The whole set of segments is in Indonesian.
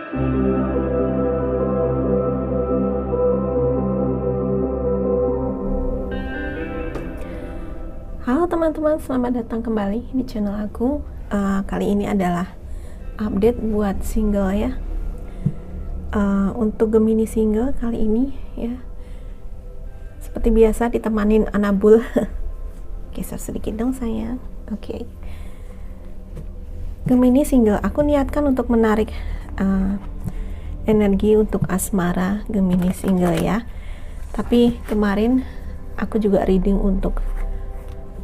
Halo teman-teman, selamat datang kembali di channel aku. Kali ini adalah update buat single ya. Untuk Gemini single kali ini ya, seperti biasa ditemanin Anabul. Geser sedikit dong sayang. Oke. Gemini single, aku niatkan untuk menarik energi untuk asmara Gemini single ya. Tapi kemarin aku juga reading untuk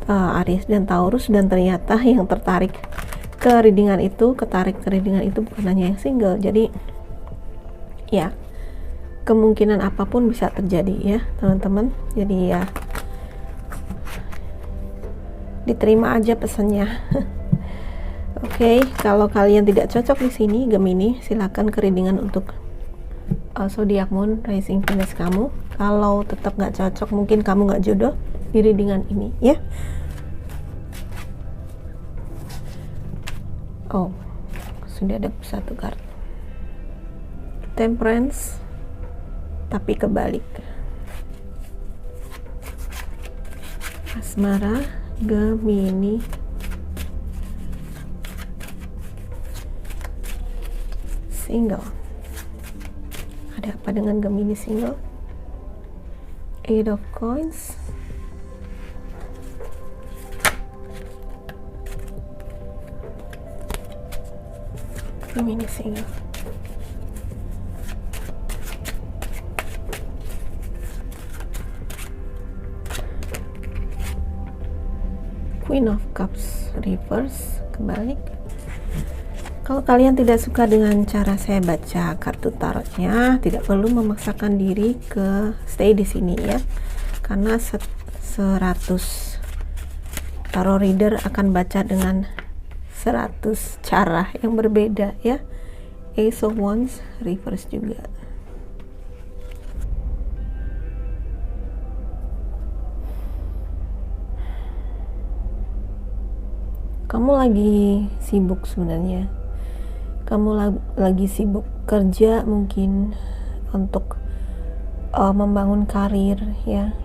Aries dan Taurus, dan ternyata yang tertarik ke readingan itu bukan hanya yang single. Jadi ya, kemungkinan apapun bisa terjadi ya teman-teman. Jadi ya, diterima aja pesannya. Oke, kalau kalian tidak cocok di sini Gemini, silakan ke readingan untuk zodiak moon, rising Venus kamu. Kalau tetap nggak cocok, mungkin kamu nggak jodoh di readingan ini ya. Oh, sudah ada satu kartu Temperance, tapi kebalik. Asmara Gemini single. Ada apa dengan Gemini single? Eight of Coins, Gemini single. Queen of Cups reverse, kebalik. Kalau kalian tidak suka dengan cara saya baca kartu tarotnya, tidak perlu memaksakan diri ke stay di sini ya, karena 100 tarot reader akan baca dengan 100 cara yang berbeda ya. Ace of Wands reverse juga. Kamu lagi sibuk sebenarnya. Kamu lagi sibuk kerja mungkin untuk membangun karir ya,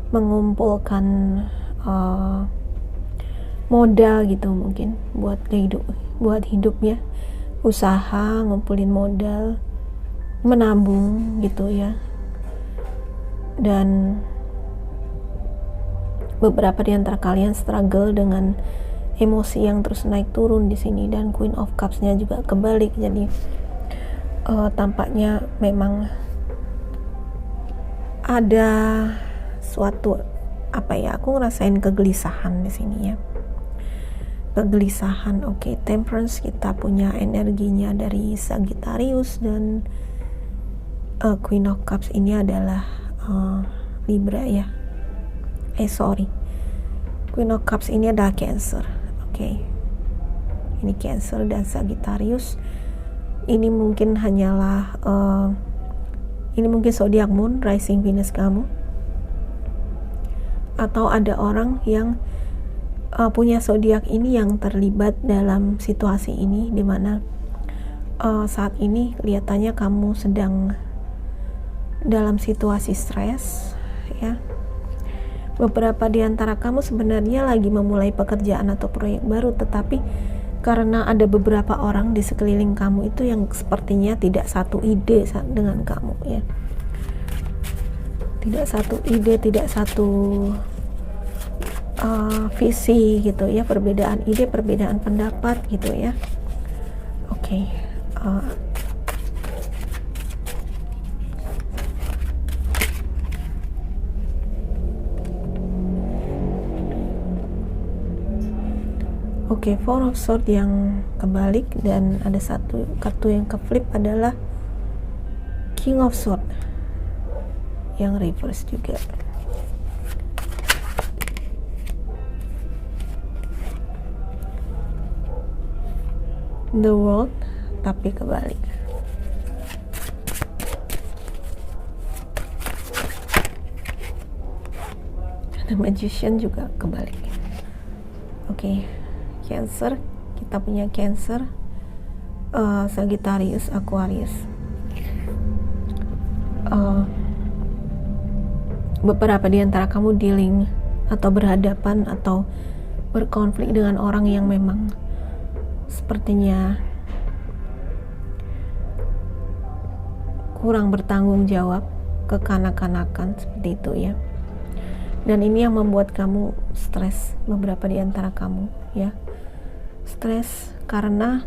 mengumpulkan modal gitu mungkin buat hidupnya, usaha, ngumpulin modal, menabung gitu ya. Dan beberapa di antara kalian struggle dengan emosi yang terus naik turun di sini, dan Queen of Cups-nya juga kebalik. Jadi tampaknya memang ada suatu aku ngerasain kegelisahan di sini ya. Kegelisahan. Oke, Temperance kita punya energinya dari Sagittarius, dan Queen of Cups ini adalah Libra ya. Queen of Cups ini adalah Cancer. Oke. Ini Cancer dan Sagittarius. Ini mungkin hanyalah ini mungkin zodiak moon, rising Venus kamu. Atau ada orang yang punya zodiak ini yang terlibat dalam situasi ini, dimana saat ini kelihatannya kamu sedang dalam situasi stres ya. Beberapa di antara kamu sebenarnya lagi memulai pekerjaan atau proyek baru, tetapi karena ada beberapa orang di sekeliling kamu itu yang sepertinya tidak satu ide dengan kamu ya. Tidak satu ide, tidak satu visi gitu ya, perbedaan ide, perbedaan pendapat gitu ya. Oke. Oke, Four of Swords yang kebalik, dan ada satu kartu yang ke flip adalah King of Swords yang reverse juga. The World tapi kebalik. Ada Magician juga kebalik. Oke. Cancer, kita punya Cancer, Sagittarius, Aquarius. Beberapa di antara kamu dealing atau berhadapan atau berkonflik dengan orang yang memang sepertinya kurang bertanggung jawab, kekanak-kanakan seperti itu ya. Dan ini yang membuat kamu stres, beberapa di antara kamu ya. Stres karena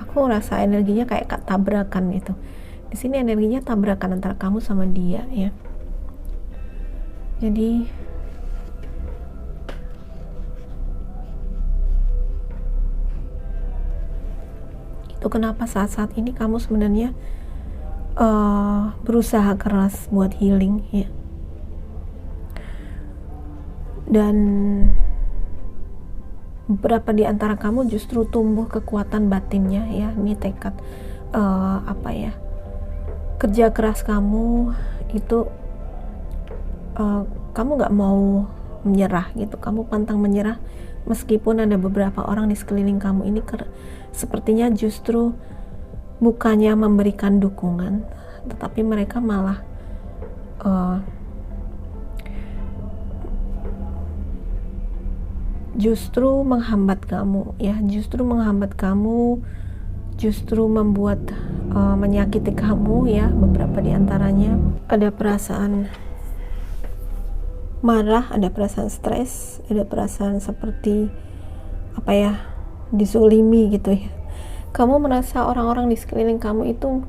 aku rasa energinya kayak tabrakan gitu. Di sini energinya tabrakan antara kamu sama dia ya. Jadi itu kenapa saat-saat ini kamu sebenarnya berusaha keras buat healing ya. Dan beberapa di antara kamu justru tumbuh kekuatan batinnya ya. Ini tekad kerja keras kamu itu, kamu gak mau menyerah gitu. Kamu pantang menyerah meskipun ada beberapa orang di sekeliling kamu ini sepertinya justru bukannya memberikan dukungan, tetapi mereka malah justru menghambat kamu ya, justru membuat menyakiti kamu ya. Beberapa di antaranya ada perasaan marah, ada perasaan stres, ada perasaan seperti dizolimi gitu ya. Kamu merasa orang-orang di sekeliling kamu itu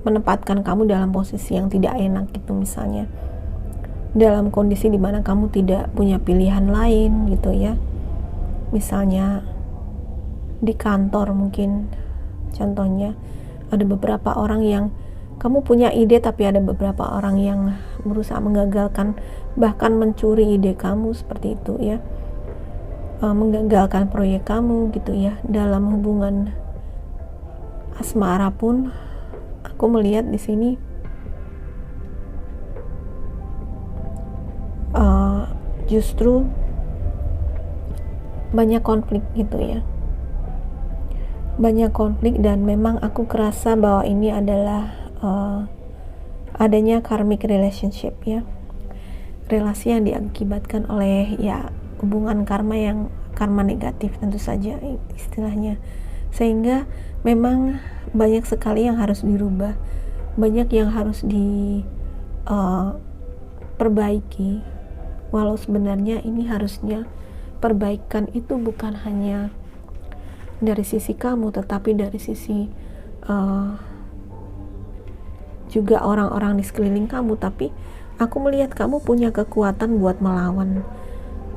menempatkan kamu dalam posisi yang tidak enak gitu, misalnya dalam kondisi dimana kamu tidak punya pilihan lain gitu ya. Misalnya di kantor mungkin, contohnya ada beberapa orang yang kamu punya ide tapi ada beberapa orang yang berusaha menggagalkan, bahkan mencuri ide kamu seperti itu ya. Menggagalkan proyek kamu gitu ya. Dalam hubungan asmara pun aku melihat di sini justru banyak konflik gitu ya. Banyak konflik dan memang aku kerasa bahwa ini adalah adanya karmic relationship ya. Relasi yang diakibatkan oleh ya hubungan karma negatif tentu saja istilahnya. Sehingga memang banyak sekali yang harus dirubah, banyak yang harus diperbaiki. Walau sebenarnya ini harusnya perbaikan itu bukan hanya dari sisi kamu, tetapi dari sisi juga orang-orang di sekeliling kamu. Tapi aku melihat kamu punya kekuatan buat melawan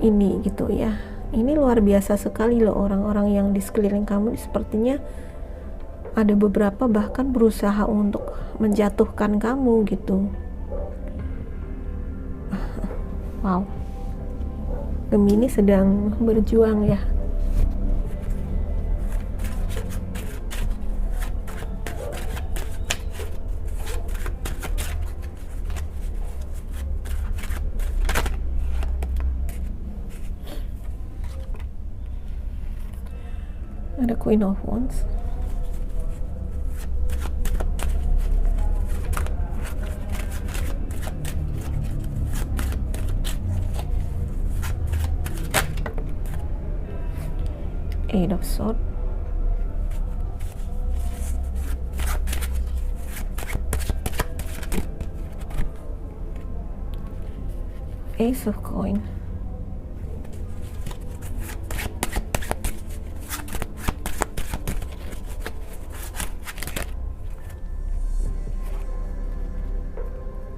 ini gitu ya. Ini luar biasa sekali loh, orang-orang yang di sekeliling kamu sepertinya ada beberapa bahkan berusaha untuk menjatuhkan kamu gitu. Wow, Gemini sedang berjuang ya. Ada Queen of Wands. Eight of Swords. Ace of Coins.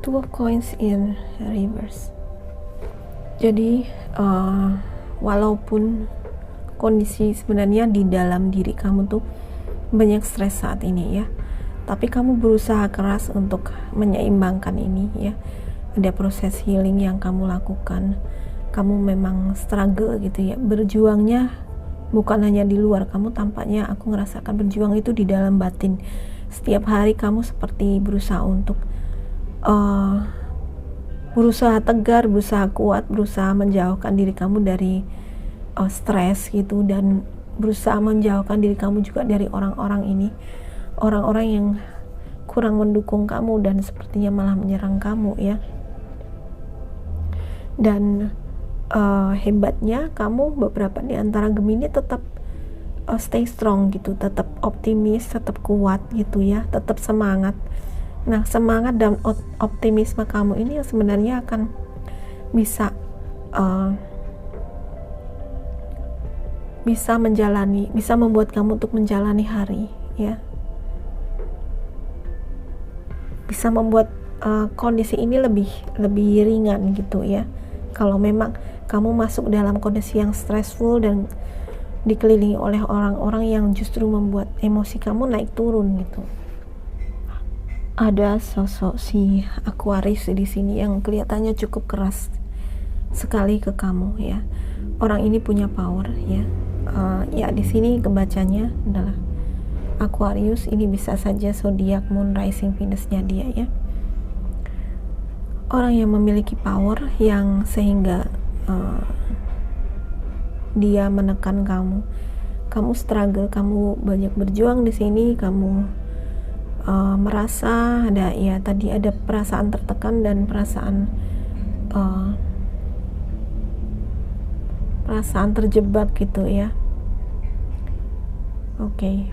Two of Coins in reverse. Jadi walaupun kondisi sebenarnya di dalam diri kamu tuh banyak stres saat ini ya, tapi kamu berusaha keras untuk menyeimbangkan ini ya. Ada proses healing yang kamu lakukan. Kamu memang struggle gitu ya, berjuangnya bukan hanya di luar. Kamu tampaknya aku ngerasakan berjuang itu di dalam batin. Setiap hari kamu seperti berusaha untuk berusaha tegar, berusaha kuat, berusaha menjauhkan diri kamu dari stres gitu, dan berusaha menjauhkan diri kamu juga dari orang-orang ini, orang-orang yang kurang mendukung kamu dan sepertinya malah menyerang kamu ya. Dan hebatnya kamu beberapa di antara Gemini tetap stay strong gitu, tetap optimis, tetap kuat gitu ya, tetap semangat. Nah, semangat dan optimisme kamu ini sebenarnya akan bisa bisa membuat kamu untuk menjalani hari ya, bisa membuat kondisi ini lebih ringan gitu ya. Kalau memang kamu masuk dalam kondisi yang stressful dan dikelilingi oleh orang-orang yang justru membuat emosi kamu naik turun gitu. Ada sosok si Aquarius di sini yang kelihatannya cukup keras sekali ke kamu ya. Orang ini punya power ya. Ya di sini kebacanya adalah Aquarius. Ini bisa saja zodiak moon rising Venus-nya dia ya. Orang yang memiliki power yang sehingga dia menekan kamu. Kamu struggle, kamu banyak berjuang di sini, kamu merasa ada ya tadi ada perasaan tertekan dan perasaan terjebak gitu ya. Oke.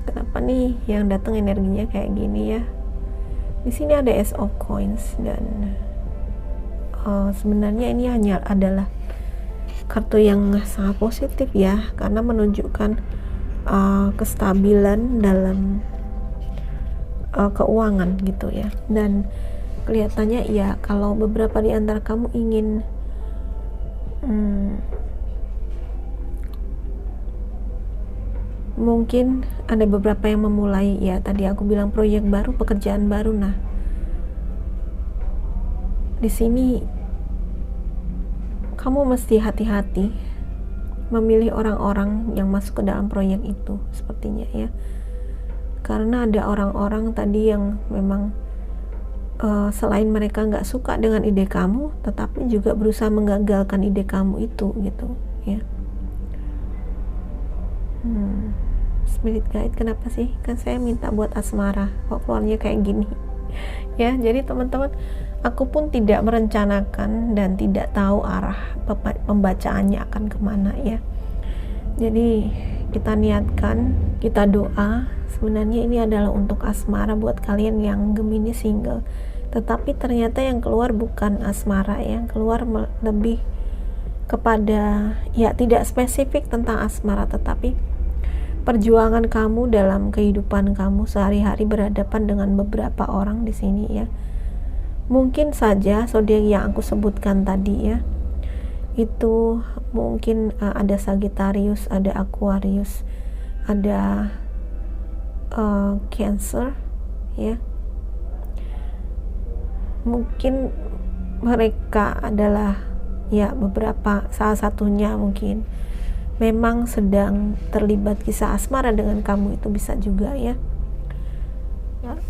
Kenapa nih yang datang energinya kayak gini ya? Di sini ada Ace of Coins dan sebenarnya ini hanya adalah kartu yang sangat positif ya, karena menunjukkan kestabilan dalam keuangan gitu ya. Dan kelihatannya ya kalau beberapa di antara kamu ingin mungkin ada beberapa yang memulai ya, tadi aku bilang proyek baru, pekerjaan baru. Nah, di sini kamu mesti hati-hati memilih orang-orang yang masuk ke dalam proyek itu sepertinya ya, karena ada orang-orang tadi yang memang selain mereka nggak suka dengan ide kamu, tetapi juga berusaha menggagalkan ide kamu itu gitu ya. Spirit guide kenapa sih? Kan saya minta buat asmara, kok keluarnya kayak gini ya. Jadi teman-teman, aku pun tidak merencanakan dan tidak tahu arah pembacaannya akan kemana ya. Jadi kita niatkan, kita doa. Sebenarnya ini adalah untuk asmara buat kalian yang Gemini single, tetapi ternyata yang keluar bukan asmara, yang keluar lebih kepada ya tidak spesifik tentang asmara, tetapi perjuangan kamu dalam kehidupan kamu sehari-hari berhadapan dengan beberapa orang di sini ya. Mungkin saja zodiak yang aku sebutkan tadi ya, itu mungkin ada Sagittarius, ada Aquarius, ada Cancer ya. Mungkin mereka adalah ya beberapa, salah satunya mungkin memang sedang terlibat kisah asmara dengan kamu, itu bisa juga ya.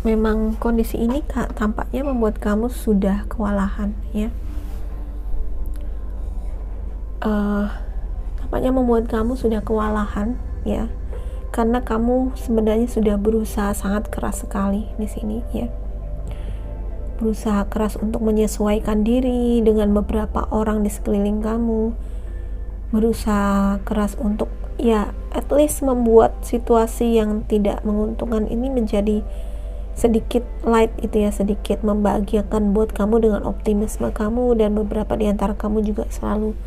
Memang kondisi ini tampaknya membuat kamu sudah kewalahan ya. Tampaknya membuat kamu sudah kewalahan ya, karena kamu sebenarnya sudah berusaha sangat keras sekali di sini ya. Berusaha keras untuk menyesuaikan diri dengan beberapa orang di sekeliling kamu, berusaha keras untuk ya at least membuat situasi yang tidak menguntungkan ini menjadi sedikit light itu ya, sedikit membahagiakan buat kamu dengan optimisme kamu, dan beberapa di antara kamu juga selalu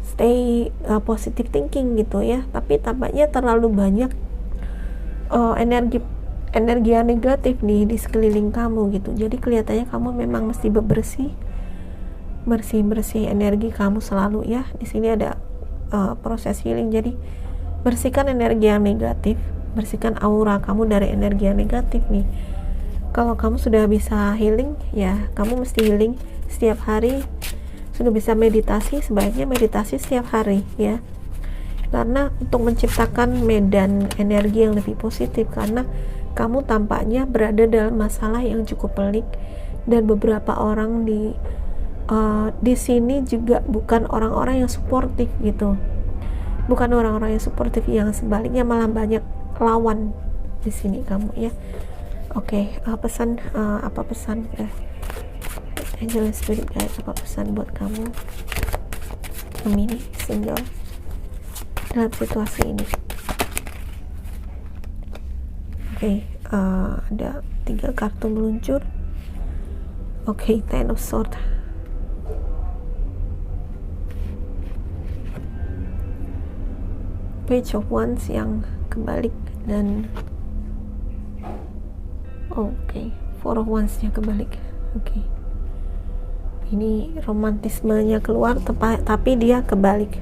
stay positive thinking gitu ya. Tapi tampaknya terlalu banyak energi yang negatif nih di sekeliling kamu gitu. Jadi kelihatannya kamu memang mesti bersih energi kamu selalu ya. Di sini ada proses healing. Jadi bersihkan energi yang negatif, bersihkan aura kamu dari energi yang negatif nih. Kalau kamu sudah bisa healing ya, kamu mesti healing setiap hari. Sudah bisa meditasi, sebaiknya meditasi setiap hari ya, karena untuk menciptakan medan energi yang lebih positif. Karena kamu tampaknya berada dalam masalah yang cukup pelik, dan beberapa orang di sini juga bukan orang-orang yang suportif gitu, bukan orang-orang yang suportif, yang sebaliknya malah banyak lawan di sini kamu ya. Oke, pesan apa pesan Angel Spirit Guide, apa pesan buat kamu Gemini single dalam situasi ini? Oke, ada 3 kartu meluncur. Oke, Ten of Swords, Page of Wands yang kebalik, dan Four of Wands nya kebalik. Oke. Ini romantismenya keluar tapi dia kebalik.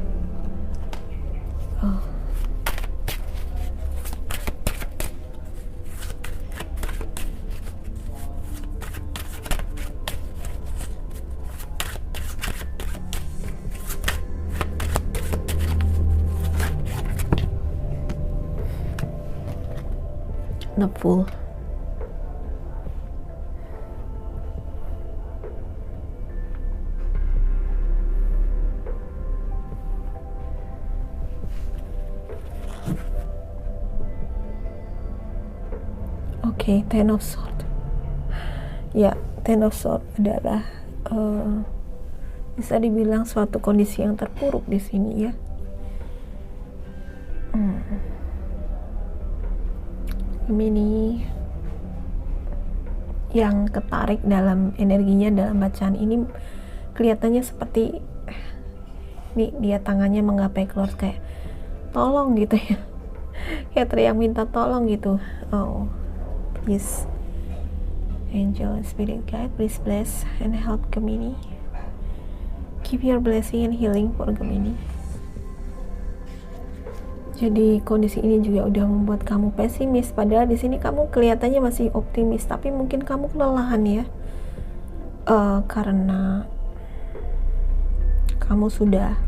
The Fool. Oke, Ten of Swords. Ya, Ten of Swords adalah bisa dibilang suatu kondisi yang terpuruk di sini ya. Gemini yang ketarik dalam energinya dalam bacaan ini kelihatannya seperti nih, dia tangannya menggapai keluar kayak tolong gitu ya, kayak teriak minta tolong gitu. Please Angel Spirit Guide, please bless and help Gemini. Keep your blessing and healing for Gemini. Jadi kondisi ini juga udah membuat kamu pesimis, padahal di sini kamu kelihatannya masih optimis, tapi mungkin kamu kelelahan ya, karena kamu sudah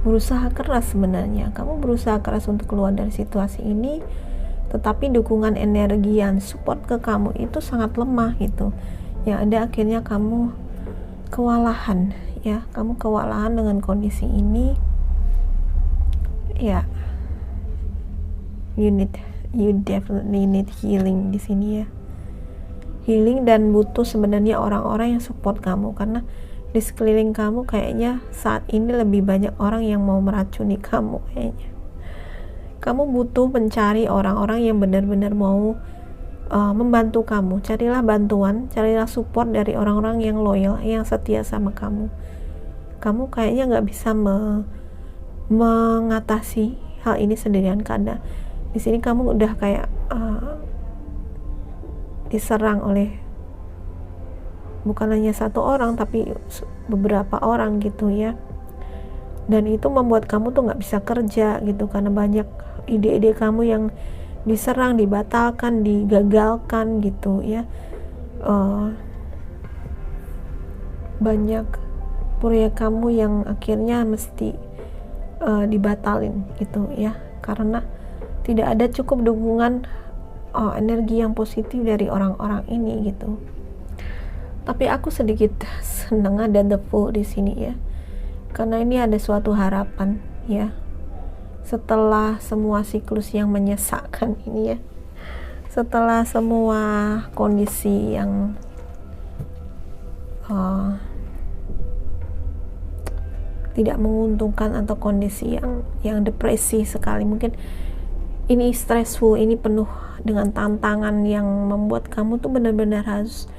berusaha keras sebenarnya. Kamu berusaha keras untuk keluar dari situasi ini, tetapi dukungan energi yang support ke kamu itu sangat lemah gitu. Yang ada akhirnya kamu kewalahan ya, kamu kewalahan dengan kondisi ini ya. You definitely need healing di sini ya. Healing, dan butuh sebenarnya orang-orang yang support kamu, karena di sekeliling kamu kayaknya saat ini lebih banyak orang yang mau meracuni kamu kayaknya. Kamu butuh mencari orang-orang yang benar-benar mau membantu kamu. Carilah bantuan, carilah support dari orang-orang yang loyal, yang setia sama kamu. Kamu kayaknya nggak bisa mengatasi hal ini sendirian, karena di sini kamu udah kayak diserang oleh bukan hanya satu orang tapi beberapa orang gitu ya, dan itu membuat kamu tuh nggak bisa kerja gitu, karena banyak ide-ide kamu yang diserang, dibatalkan, digagalkan gitu ya. Banyak proyek kamu yang akhirnya mesti dibatalin gitu ya, karena tidak ada cukup dukungan energi yang positif dari orang-orang ini gitu. Tapi aku sedikit senang ada The Fool di sini ya, karena ini ada suatu harapan ya, setelah semua siklus yang menyesakkan ini ya, setelah semua kondisi yang tidak menguntungkan atau kondisi yang depresi sekali, mungkin ini stressful, ini penuh dengan tantangan yang membuat kamu tuh benar-benar harus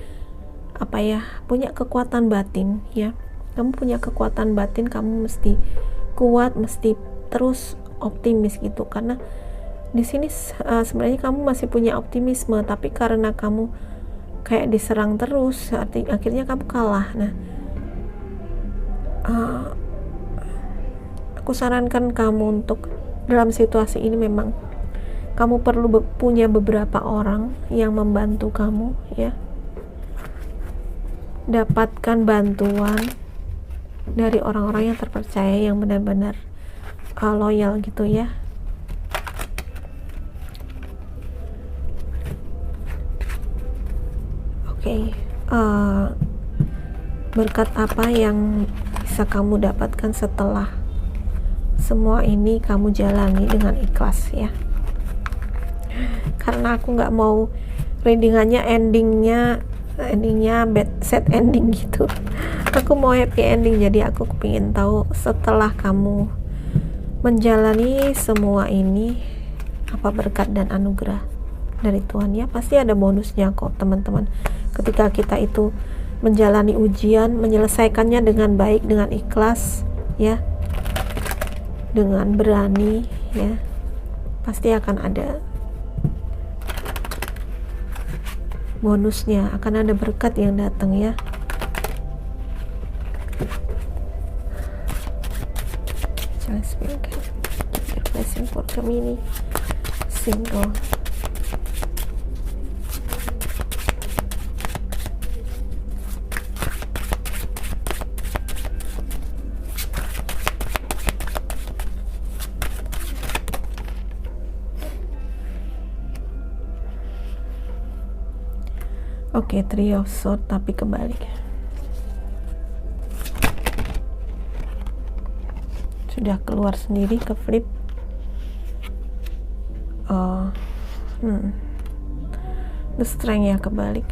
punya kekuatan batin ya. Kamu punya kekuatan batin, kamu mesti kuat, mesti terus optimis gitu, karena di sini sebenarnya kamu masih punya optimisme, tapi karena kamu kayak diserang terus, akhirnya kamu kalah. Nah, aku sarankan kamu untuk dalam situasi ini memang kamu perlu punya beberapa orang yang membantu kamu ya. Dapatkan bantuan dari orang-orang yang terpercaya, yang benar-benar loyal gitu ya. Oke, berkat apa yang bisa kamu dapatkan setelah semua ini kamu jalani dengan ikhlas ya. Karena aku nggak mau readingannya endingnya sad ending gitu. Aku mau happy ending, jadi aku kepingin tahu setelah kamu menjalani semua ini apa berkat dan anugerah dari Tuhan ya. Pasti ada bonusnya kok teman-teman, ketika kita itu menjalani ujian, menyelesaikannya dengan baik, dengan ikhlas ya, dengan berani ya, pasti akan ada bonusnya, akan ada berkat yang datang ya. Blessing for Gemini single. Oke, Three of Swords tapi kebalik. Sudah keluar sendiri ke flip. The Strength ya, kebalik.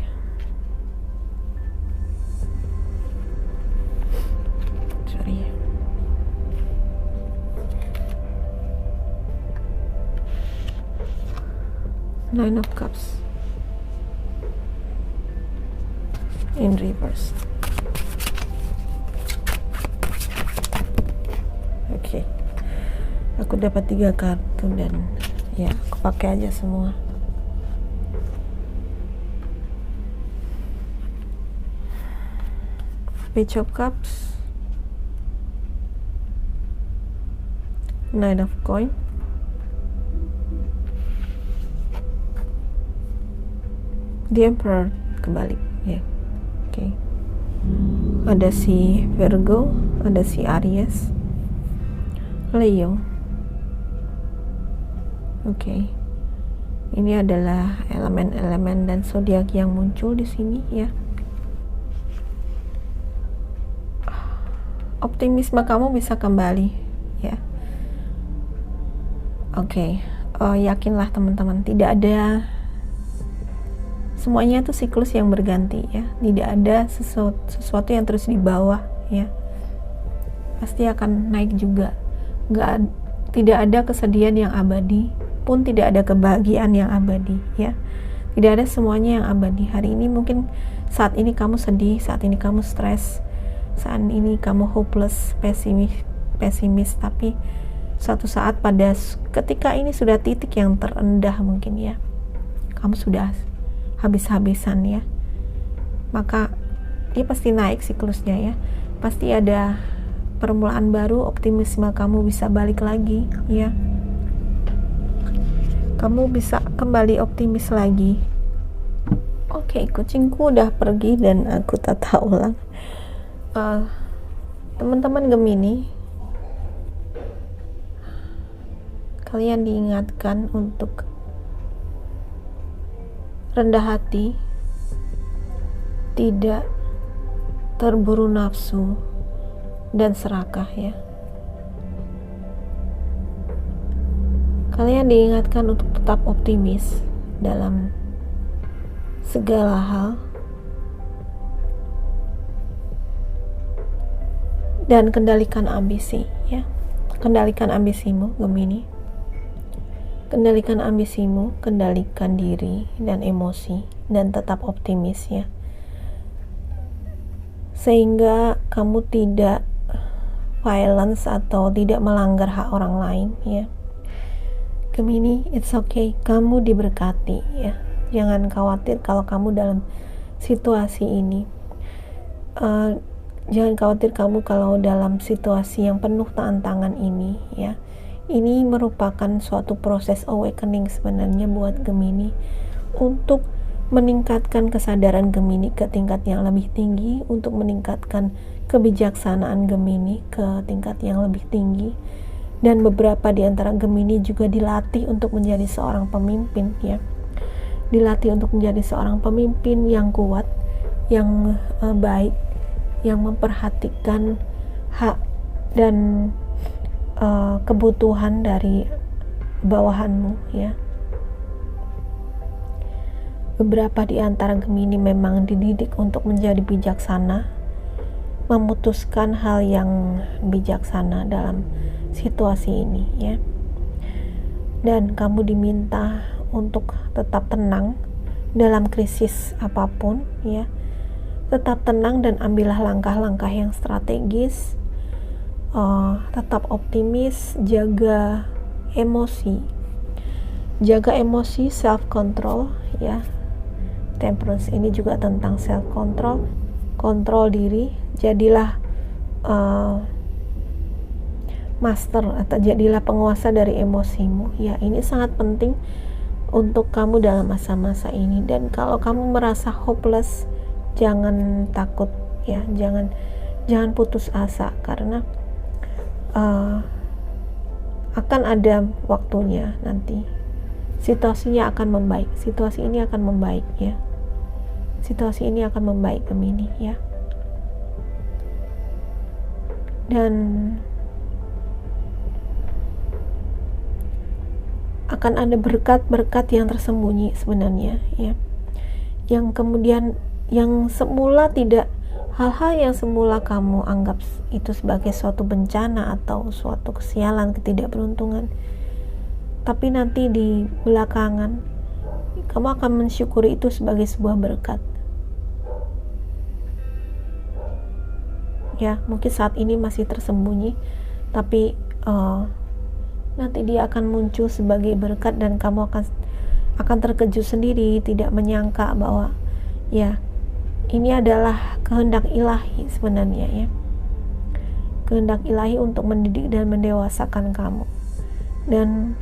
Sorry. Nine of Cups in reverse. Oke. Aku dapat 3 kartu dan ya aku pakai aja semua. Page of Cups, Nine of Coin, The Emperor kebalik ya. Oke. Ada si Virgo, ada si Aries, Leo. Oke. Ini adalah elemen-elemen dan zodiak yang muncul di sini ya. Optimisme kamu bisa kembali ya. Oke. Yakinlah teman-teman, tidak ada, semuanya itu siklus yang berganti ya. Tidak ada sesuatu yang terus di bawah ya. Pasti akan naik juga. Tidak ada kesedihan yang abadi, pun tidak ada kebahagiaan yang abadi ya. Tidak ada semuanya yang abadi. Hari ini mungkin saat ini kamu sedih, saat ini kamu stres, saat ini kamu hopeless, pesimis, tapi suatu saat ketika ini sudah titik yang terendah mungkin ya, kamu sudah habis-habisan ya, maka dia pasti naik siklusnya ya. Pasti ada permulaan baru, optimisme kamu bisa balik lagi ya. Kamu bisa kembali optimis lagi. Oke, kucingku udah pergi dan aku tata ulang. Teman-teman Gemini, kalian diingatkan untuk rendah hati, tidak terburu nafsu, dan serakah ya. Kalian diingatkan untuk tetap optimis dalam segala hal, dan kendalikan ambisi ya. Kendalikan ambisimu Gemini. Kendalikan ambisimu, kendalikan diri dan emosi, dan tetap optimis ya. Sehingga kamu tidak violence atau tidak melanggar hak orang lain ya. Gemini, it's okay, kamu diberkati ya. Jangan khawatir kalau kamu dalam situasi ini. Jangan khawatir kamu kalau dalam situasi yang penuh tantangan ini ya. Ini merupakan suatu proses awakening sebenarnya buat Gemini, untuk meningkatkan kesadaran Gemini ke tingkat yang lebih tinggi, untuk meningkatkan kebijaksanaan Gemini ke tingkat yang lebih tinggi. Dan beberapa di antara Gemini juga dilatih untuk menjadi seorang pemimpin ya. Dilatih untuk menjadi seorang pemimpin yang kuat, yang baik, yang memperhatikan hak dan kebutuhan dari bawahanmu ya. Beberapa di antara Gemini memang dididik untuk menjadi bijaksana, memutuskan hal yang bijaksana dalam situasi ini ya. Dan kamu diminta untuk tetap tenang dalam krisis apapun ya. Tetap tenang dan ambillah langkah-langkah yang strategis. Tetap optimis, jaga emosi, self control ya. Temperance ini juga tentang self control, kontrol diri. Jadilah master atau jadilah penguasa dari emosimu ya. Ini sangat penting untuk kamu dalam masa-masa ini. Dan kalau kamu merasa hopeless, jangan takut ya, jangan putus asa, karena akan ada waktunya nanti. Situasinya akan membaik. Situasi ini akan membaik ya. Situasi ini akan membaik Gemini ya. Dan akan ada berkat-berkat yang tersembunyi sebenarnya ya. Yang kemudian yang semula tidak, hal-hal yang semula kamu anggap itu sebagai suatu bencana atau suatu kesialan, ketidakberuntungan, tapi nanti di belakangan kamu akan mensyukuri itu sebagai sebuah berkat ya. Mungkin saat ini masih tersembunyi, tapi nanti dia akan muncul sebagai berkat dan kamu akan terkejut sendiri, tidak menyangka bahwa ya ini adalah kehendak ilahi sebenarnya ya. Kehendak ilahi untuk mendidik dan mendewasakan kamu. Dan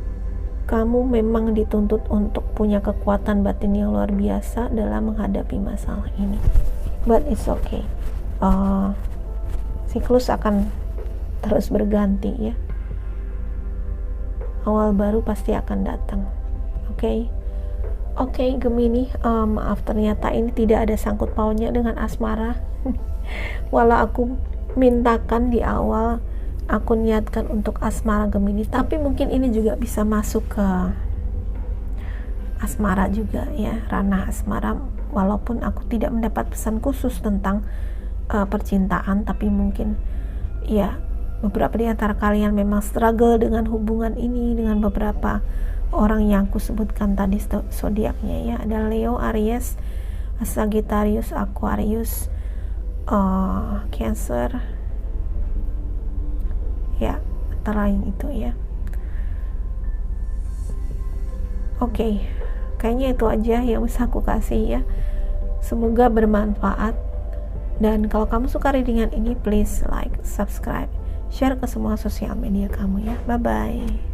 kamu memang dituntut untuk punya kekuatan batin yang luar biasa dalam menghadapi masalah ini. But it's okay. Siklus akan terus berganti ya. Awal baru pasti akan datang. Oke, Gemini, maaf ternyata ini tidak ada sangkut pautnya dengan asmara. Walau aku mintakan di awal, aku niatkan untuk asmara Gemini, tapi mungkin ini juga bisa masuk ke asmara juga ya, ranah asmara. Walaupun aku tidak mendapat pesan khusus tentang percintaan, tapi mungkin ya beberapa di antara kalian memang struggle dengan hubungan ini dengan beberapa orang yang aku sebutkan tadi zodiaknya ya. Ada Leo, Aries, Sagittarius, Aquarius, Cancer ya, antara lain itu ya. Oke, kayaknya itu aja yang bisa aku kasih ya. Semoga bermanfaat. Dan kalau kamu suka readingan ini, please like, subscribe, share ke semua sosial media kamu ya. Bye bye.